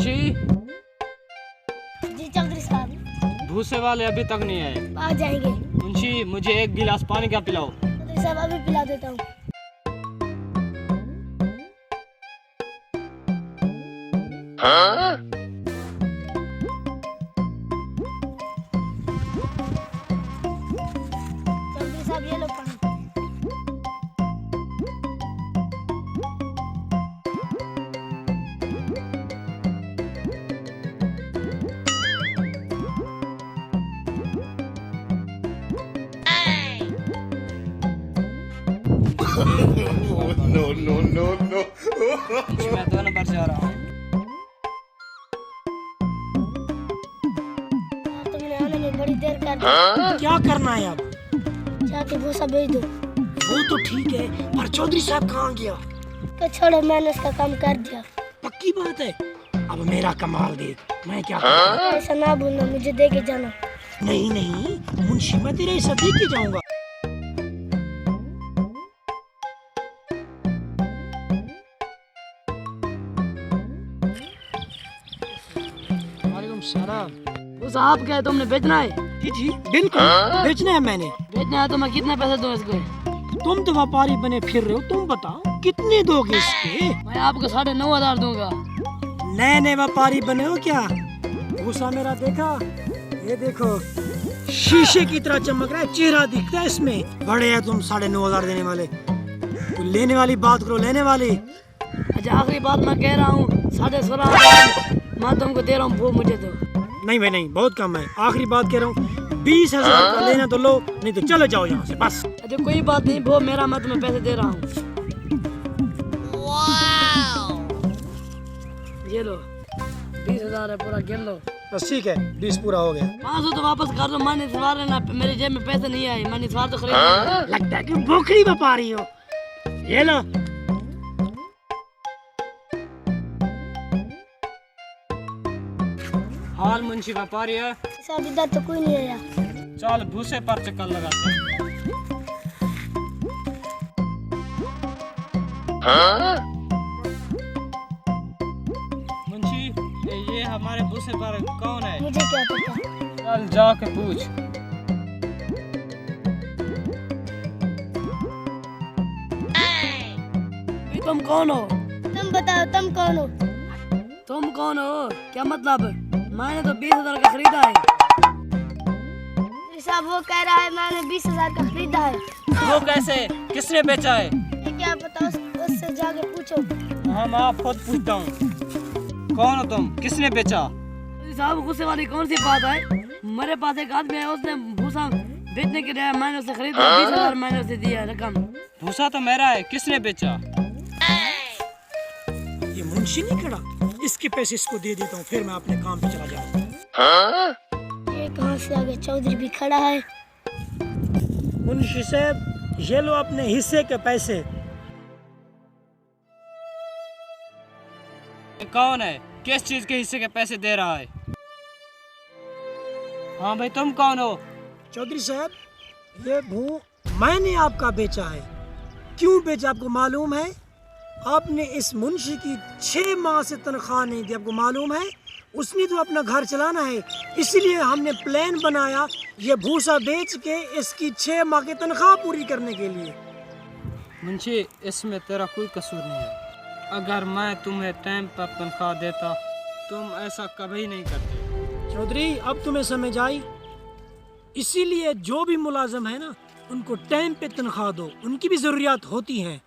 मुंशी जी चौधरी साहब। भूसे वाले अभी तक नहीं आए। आ जाएंगे। मुंशी मुझे एक गिलास पानी का पिलाओ। चौधरी साहब अभी पिला देता हूँ। चौधरी साहब ये लो पानी। No, no, no, no. मैं 2 नंबर से आ रहा हूँ। तुमने आने में बड़ी देर कर दी। क्या करना है अब? जाके भूसा भेज दो। वो तो ठीक है, पर चौधरी साहब कहाँ गया? तो छोड़ो, मैंने उसका काम कर दिया। पक्की बात है। अब मेरा कमाल देख, मैं क्या करूं? ऐसा ना बोलना, मुझे दे के जाना। नहीं नहीं मुंशी, मैं तेरे ऐसा दे के जाऊंगा। वालेकुम सलाम। वो साहब क्या तुमने बेचना है? जी जी बिल्कुल, बेचना है मैंने। बेचना है तो मैं कितने पैसे दूं इसके? तुम तो व्यापारी बने फिर रहे हो, तुम बताओ कितने दोगे इसके? मैं आपको 9,500 दूंगा। नए नए व्यापारी बने हो क्या? भूसा मेरा देखा, ये देखो शीशे की तरह चमक रहा है, चेहरा दिखता है इसमें। बड़े है तुम 9,500 देने वाले। तो लेने वाली बात करो, लेने वाली। अच्छा आखिरी बात मैं कह रहा हूँ, 16,500 मैं तुमको दे रहा हूँ, वो मुझे दो। नहीं भाई नहीं, बहुत कम है। आखिरी बात कह रहा हूँ, 20,000 का लेना तो लो, नहीं तो चले जाओ यहाँ से बस। अच्छा कोई बात नहीं, वो मेरा, मैं तुम्हें पैसे दे रहा हूँ। ये लो 20,000 है, पूरा गिन लो। बस ठीक है, 20 पूरा हो गया। 500 तो वापस कर दो, मैंने सवार लेना, मेरी जेब में पैसे नहीं आए, मैंने सवार तो खरीद। लगता है कि भूखड़ी व्यापारी हो। ये लो। हाल मुंशी व्यापारी है। साहब इधर तो कोई नहीं आया। चल भूसे पर चक्कर लगाते हैं। मुंशी ये हमारे भूसे पर कौन है? मुझे क्या पता। चल जाके पूछ। तुम कौन हो? तुम बताओ, तुम कौन हो? तुम कौन हो क्या मतलब? मैंने तो 20,000 का खरीदा है। साहब वो कह रहा है मैंने 20,000 का खरीदा है। वो कैसे? किसने बेचा है? ये क्या पता, उससे जाके पूछो। हम आप खुद पूछता हूँ। कौन हो तुम? किसने बेचा? साहब गुस्से वाली कौन सी बात है? मेरे पास एक आदमी है, उसने भूसा बेचने के लिए मैंने उसे खरीदा, 20,000 मैंने उसे दिया रकम। भूसा तो मेरा है, किसने बेचा? ये मुंशी नहीं खड़ा, इसके पैसे इसको दे देता हूँ, फिर मैं अपने काम पे चला जाऊंगा। ये कहाँ से आ गया? चौधरी भी खड़ा है। मुंशी साहब ये लो अपने हिस्से के पैसे। ये कौन है? किस चीज के हिस्से के पैसे दे रहा है? हाँ भाई तुम कौन हो? चौधरी साहब ये भू मैंने आपका बेचा है। क्यों बेचा आपको मालूम है? आपने इस मुंशी की 6 माह से तनख्वाह नहीं दी, आपको मालूम है? उसने तो अपना घर चलाना है, इसलिए हमने प्लान बनाया ये भूसा बेच के इसकी 6 माह की तनख्वाह पूरी करने के लिए। मुंशी इसमें तेरा कोई कसूर नहीं है। अगर मैं तुम्हें टाइम पर तनख्वाह देता तुम ऐसा कभी नहीं करते। चौधरी अब तुम्हें समझ आई, इसीलिए जो भी मुलाजिम है ना उनको टाइम पे तनख्वाह दो, उनकी भी जरूरियात होती हैं।